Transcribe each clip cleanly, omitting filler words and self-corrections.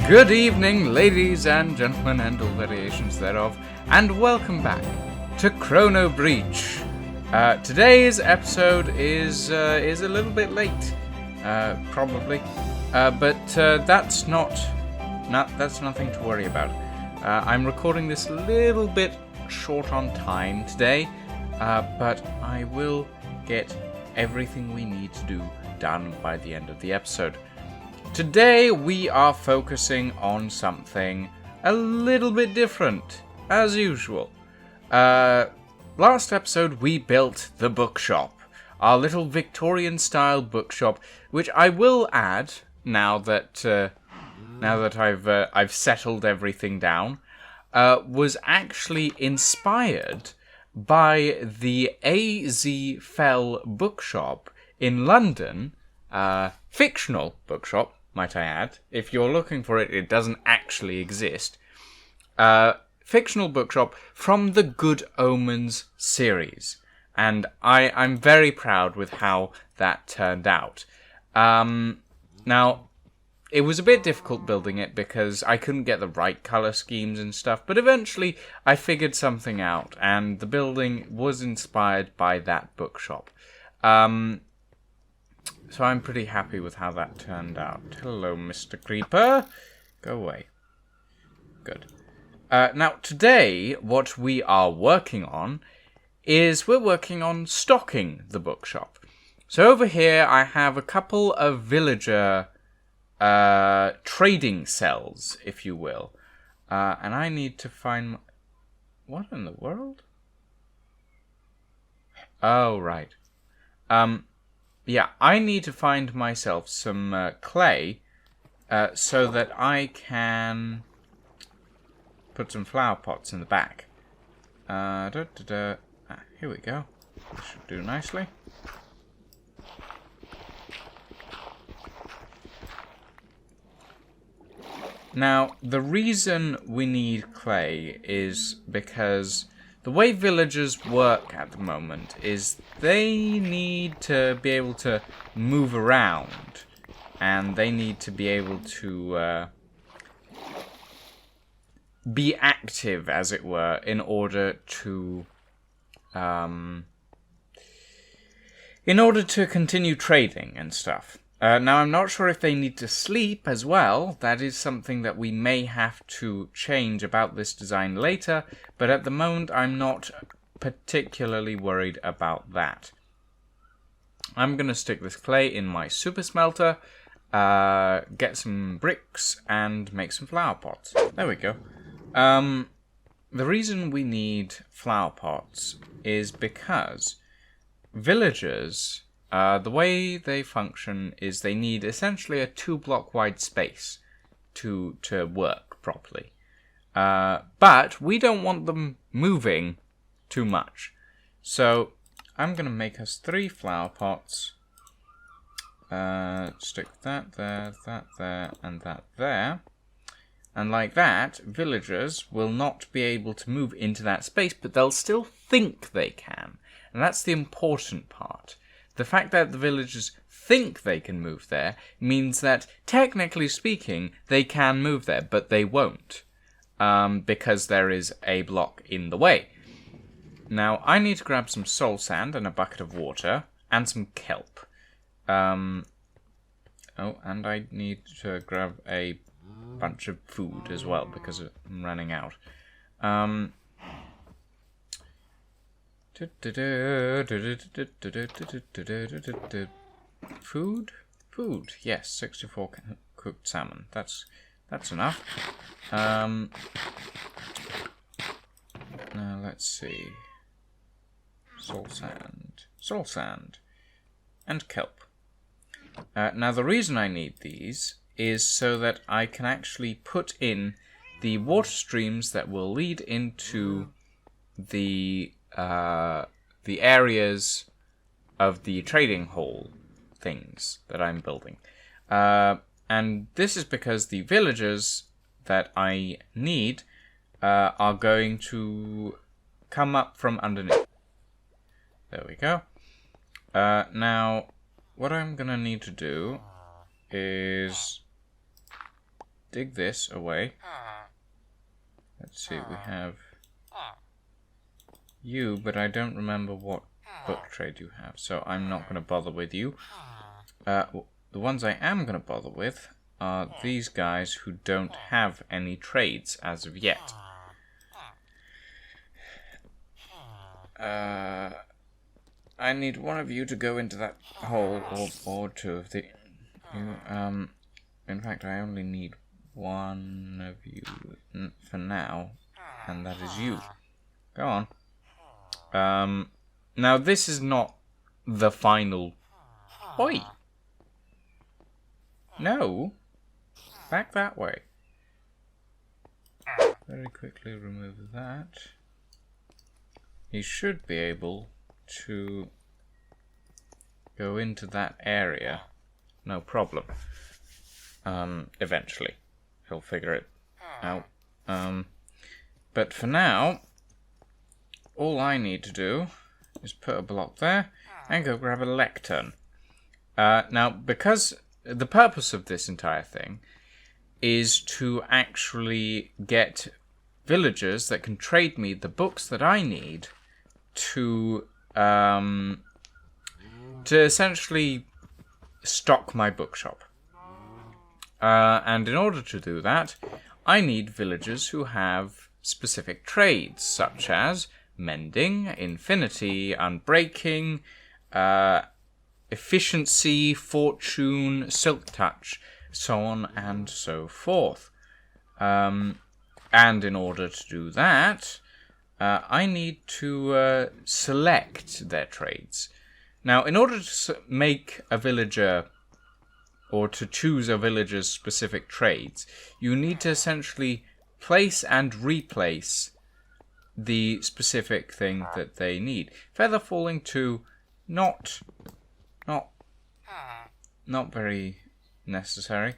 Good evening, ladies and gentlemen, and all variations thereof, and welcome back to ChronoBreach. Today's episode is a little bit late, probably, but that's nothing to worry about. I'm recording this a little bit short on time today, but I will get everything we need to do done by the end of the episode. Today we are focusing on something a little bit different, as usual. Last episode we built the bookshop, our little Victorian-style bookshop, which I will add now that I've settled everything down, was actually inspired by the A.Z. Fell bookshop in London, fictional bookshop. Might I add. If you're looking for it, it doesn't actually exist. Fictional bookshop from the Good Omens series. And I'm very proud with how that turned out. Now, it was a bit difficult building it because I couldn't get the right colour schemes and stuff. But eventually, I figured something out. And the building was inspired by that bookshop. So I'm pretty happy with how that turned out. Hello, Mr. Creeper. Go away. Good. Now, today, what we are working on is we're working on stocking the bookshop. So over here, I have a couple of villager trading cells, if you will. And I need to find... What in the world? Oh, right. Yeah, I need to find myself some clay so that I can put some flower pots in the back. Here we go. This should do nicely. Now, the reason we need clay is because the way villagers work at the moment is they need to be able to move around, and they need to be able to be active, as it were, in order to continue trading and stuff. Now, I'm not sure if they need to sleep as well. That is something that we may have to change about this design later, but at the moment I'm not particularly worried about that. I'm going to stick this clay in my super smelter, get some bricks, and make some flower pots. There we go. The reason we need flower pots is because villagers... the way they function is they need essentially a 2-block wide space to work properly. But we don't want them moving too much. So I'm going to make us 3 flower pots. Stick that there, and that there. And like that, villagers will not be able to move into that space, but they'll still think they can. And that's the important part. The fact that the villagers think they can move there means that, technically speaking, they can move there, but they won't, because there is a block in the way. Now, I need to grab some soul sand and a bucket of water, and some kelp. Oh, and I need to grab a bunch of food as well, because I'm running out. Food. Yes, 64 cooked salmon. That's enough. Now let's see. Soul sand, and kelp. Now the reason I need these is so that I can actually put in the water streams that will lead into the areas of the trading hall things that I'm building. And this is because the villagers that I need are going to come up from underneath. There we go. Now, what I'm going to need to do is dig this away. Let's see, we have you, but I don't remember what book trade you have, so I'm not going to bother with you. The ones I am going to bother with are these guys who don't have any trades as of yet. I need one of you to go into that hole, or two of the... in fact, I only need one of you for now, and that is you. Go on. Now, this is not the final... Oi! No! Back that way. Very quickly remove that. He should be able to go into that area. No problem. Eventually. He'll figure it out. But for now, all I need to do is put a block there and go grab a lectern. Now, because the purpose of this entire thing is to actually get villagers that can trade me the books that I need to essentially stock my bookshop. And in order to do that, I need villagers who have specific trades, such as mending, infinity, unbreaking, efficiency, fortune, silk touch, so on and so forth. And in order to do that, I need to select their trades. Now, in order to make a villager, or to choose a villager's specific trades, you need to essentially place and replace the specific thing that they need. Feather falling 2, not very necessary.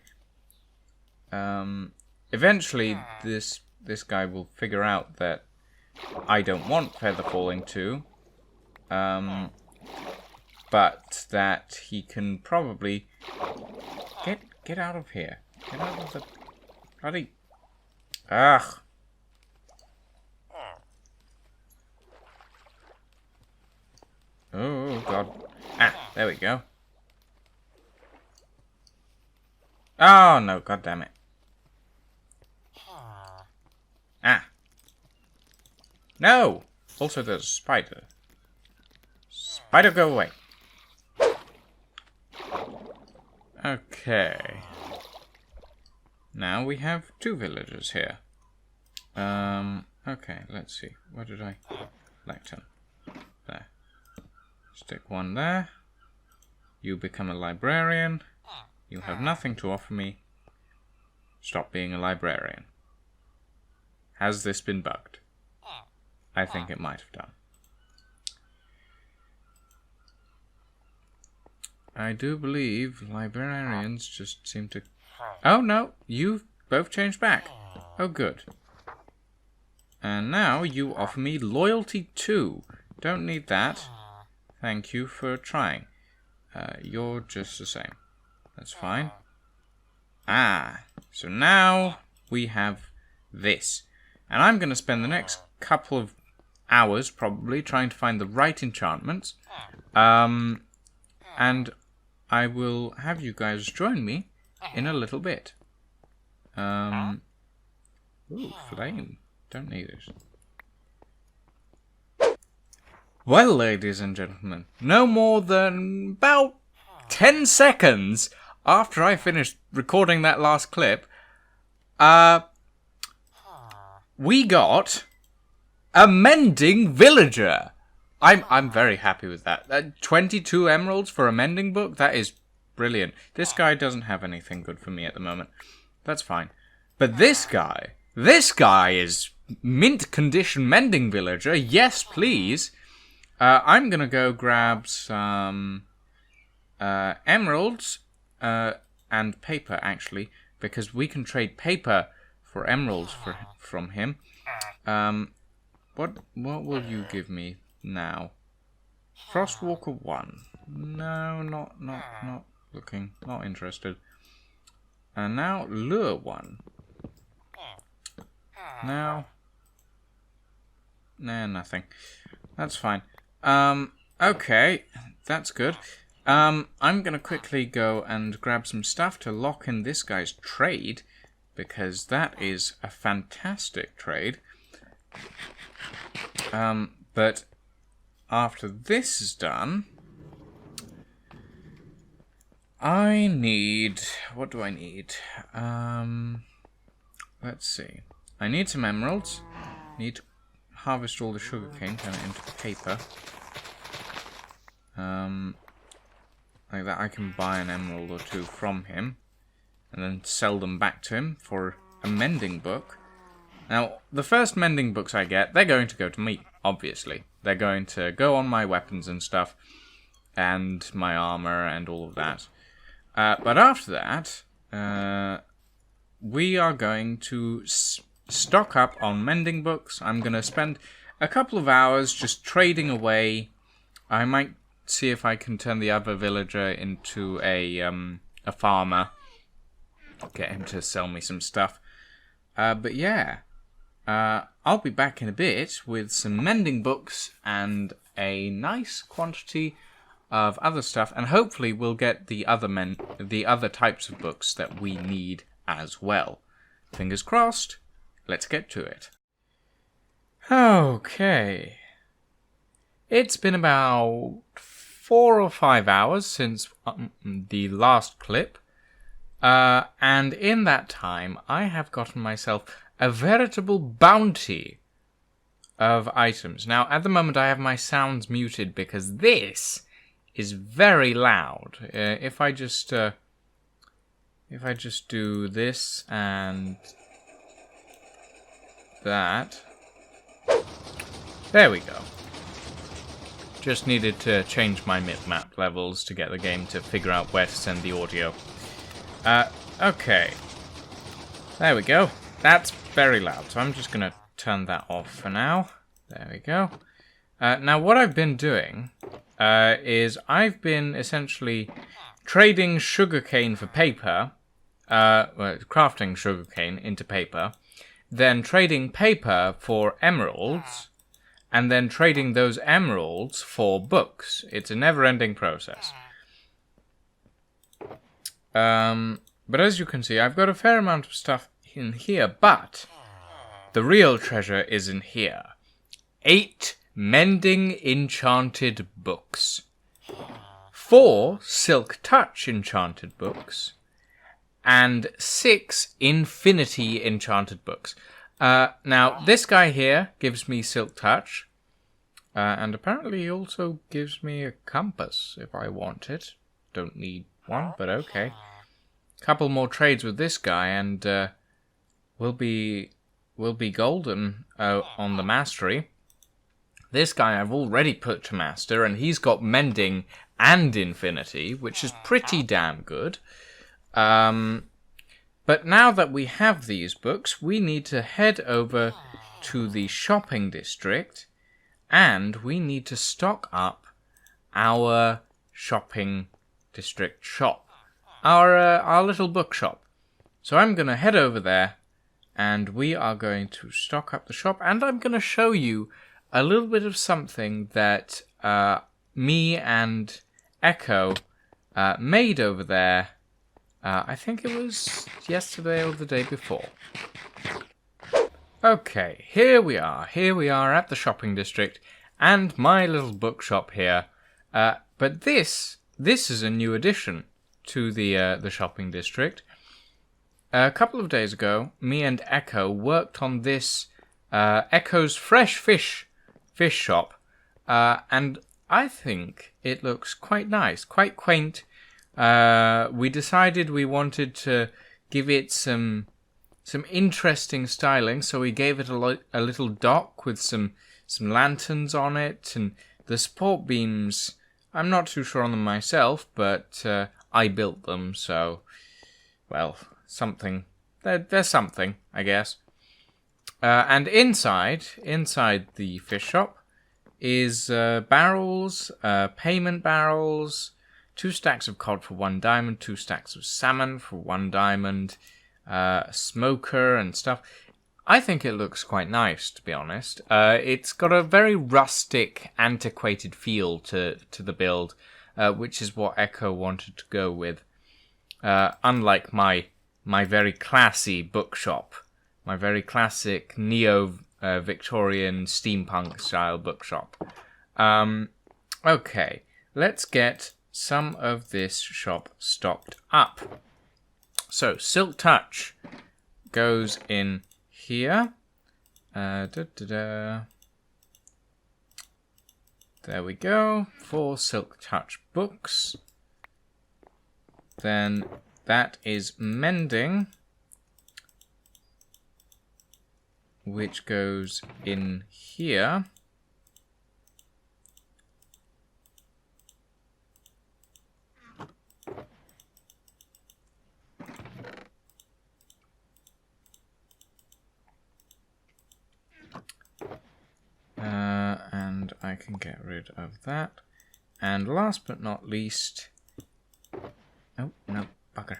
Eventually, this guy will figure out that I don't want feather falling 2, but that he can probably get out of here. Get out of the bloody... Ugh. Oh, God. Ah, there we go. Oh, no, God damn it. Ah. No! Also, there's a spider. Spider, go away. Okay. Now we have 2 villagers here. Okay, let's see. What did I... Lectern. There. Stick one there. You become a librarian. You have nothing to offer me. Stop being a librarian. Has this been bugged? I think it might have done. I do believe librarians just seem to... Oh, no. You've both changed back. Oh, good. And now you offer me loyalty 2. Don't need that. Thank you for trying. You're just the same. That's fine. Ah. So now we have this. And I'm going to spend the next couple of hours probably trying to find the right enchantments. And I will have you guys join me in a little bit. Ooh, flame. Don't need it. Well, ladies and gentlemen, no more than about 10 seconds after I finished recording that last clip, we got a Mending Villager. I'm very happy with that. 22 emeralds for a mending book? That is brilliant. This guy doesn't have anything good for me at the moment. That's fine. But this guy is mint condition mending villager. Yes, please. I'm going to go grab some emeralds and paper, actually, because we can trade paper for emeralds from him. What will you give me now? Frostwalker 1. No, not looking. Not interested. And now lure one. Now, nah, nothing. That's fine. Okay, that's good. I'm gonna quickly go and grab some stuff to lock in this guy's trade, because that is a fantastic trade. But after this is done, I need... what do I need? Let's see. I need some emeralds. Need to harvest all the sugarcane, turn it into paper. Like that, I can buy an emerald or two from him, and then sell them back to him for a mending book. Now, the first mending books I get, they're going to go to me, obviously. They're going to go on my weapons and stuff, and my armor and all of that. But after that, we are going to stock up on mending books. I'm going to spend a couple of hours just trading away. I might see if I can turn the other villager into a farmer. Get him to sell me some stuff. But yeah, I'll be back in a bit with some mending books and a nice quantity of other stuff, and hopefully we'll get the other types of books that we need as well. Fingers crossed. Let's get to it. Okay. It's been about 4 or 5 hours since the last clip. And in that time, I have gotten myself a veritable bounty of items. Now, at the moment, I have my sounds muted because this is very loud. If I just do this and that, there we go. Just needed to change my map levels to get the game to figure out where to send the audio. Okay. There we go. That's very loud, so I'm just going to turn that off for now. There we go. Now, what I've been doing is I've been essentially trading sugarcane for paper, crafting sugarcane into paper, then trading paper for emeralds, and then trading those emeralds for books. It's a never-ending process. But as you can see, I've got a fair amount of stuff in here, but the real treasure is in here. 8 Mending Enchanted Books. 4 Silk Touch Enchanted Books. And 6 Infinity Enchanted Books. Now, this guy here gives me Silk Touch. And apparently he also gives me a compass if I want it. Don't need one, but okay. Couple more trades with this guy and we'll be golden on the mastery. This guy I've already put to master, and he's got mending and infinity, which is pretty damn good. But now that we have these books, we need to head over to the shopping district, and we need to stock up our shopping district shop. Our little bookshop. So I'm going to head over there, and we are going to stock up the shop, and I'm going to show you a little bit of something that me and Echo made over there. I think it was yesterday or the day before. Okay, here we are. Here we are at the shopping district, and my little bookshop here. But this is a new addition to the shopping district. A couple of days ago, me and Echo worked on this Echo's Fresh Fish shop, and I think it looks quite nice, quite quaint. We decided we wanted to give it some interesting styling, so we gave it a little dock with some lanterns on it, and the support beams, I'm not too sure on them myself, but I built them, so, well, something. There's something, I guess. And inside the fish shop is barrels, payment barrels, 2 stacks of cod for 1 diamond, 2 stacks of salmon for 1 diamond, a smoker and stuff. I think it looks quite nice, to be honest. It's got a very rustic, antiquated feel to the build, which is what Echo wanted to go with. Unlike my very classy bookshop, my very classic neo-Victorian steampunk style bookshop. Okay, let's get some of this shop stocked up. So, Silk Touch goes in here. There we go. 4 Silk Touch books. Then that is Mending, which goes in here. And I can get rid of that. And last but not least... Oh, no, bugger.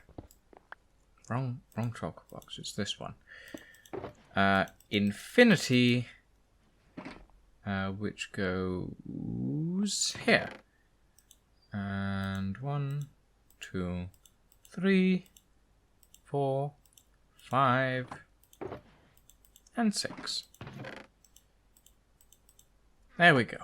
Wrong chocolate box. It's this one. Infinity, which goes here. And 1, 2, 3, 4, 5, and 6. There we go.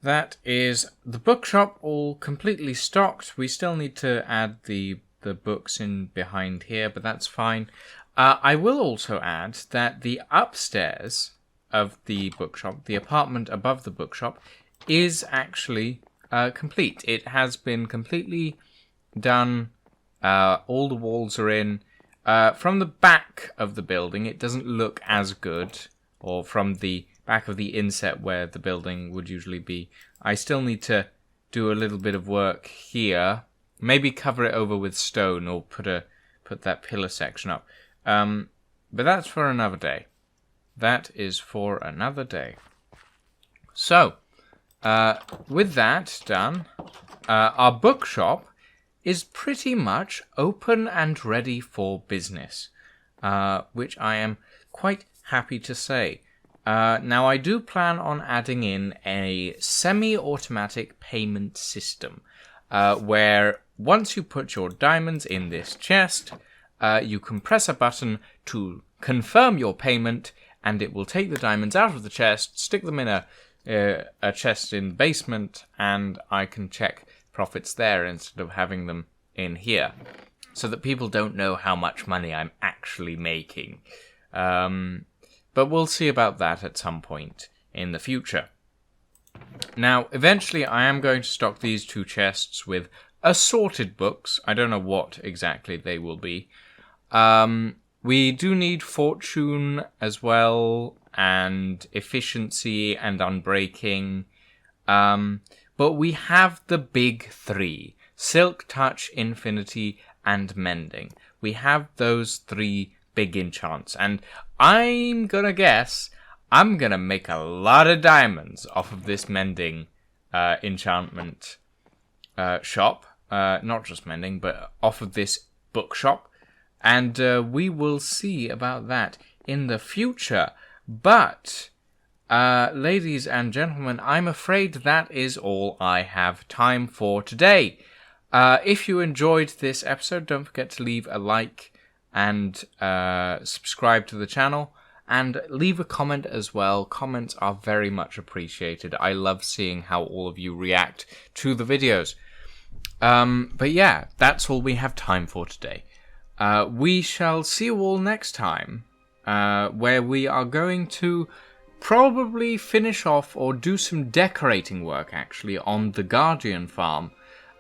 That is the bookshop all completely stocked. We still need to add the books in behind here, but that's fine. I will also add that the upstairs of the bookshop, the apartment above the bookshop, is actually complete. It has been completely done. All the walls are in. From the back of the building, it doesn't look as good, or from the back of the inset where the building would usually be. I still need to do a little bit of work here. Maybe cover it over with stone or put that pillar section up. But that's for another day. That is for another day. So, with that done, our bookshop is pretty much open and ready for business, which I am quite happy to say. Now, I do plan on adding in a semi-automatic payment system, where once you put your diamonds in this chest, you can press a button to confirm your payment, and it will take the diamonds out of the chest, stick them in a chest in the basement, and I can check profits there instead of having them in here, so that people don't know how much money I'm actually making. But we'll see about that at some point in the future. Now, eventually I am going to stock these 2 chests with assorted books. I don't know what exactly they will be. We do need fortune as well, and efficiency and unbreaking. But we have the big 3. Silk Touch, Infinity, and Mending. We have those 3 big enchants, and I'm gonna guess I'm gonna make a lot of diamonds off of this Mending enchantment shop. Not just Mending, but off of this bookshop. And we will see about that in the future. But, ladies and gentlemen, I'm afraid that is all I have time for today. If you enjoyed this episode, don't forget to leave a like and subscribe to the channel, and leave a comment as well. Comments are very much appreciated. I love seeing how all of you react to the videos. But yeah, that's all we have time for today. We shall see you all next time, where we are going to probably finish off or do some decorating work, actually, on the Guardian farm.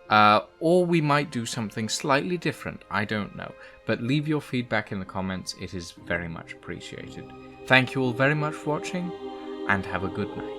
Or we might do something slightly different. I don't know. But leave your feedback in the comments. It is very much appreciated. Thank you all very much for watching, and have a good night.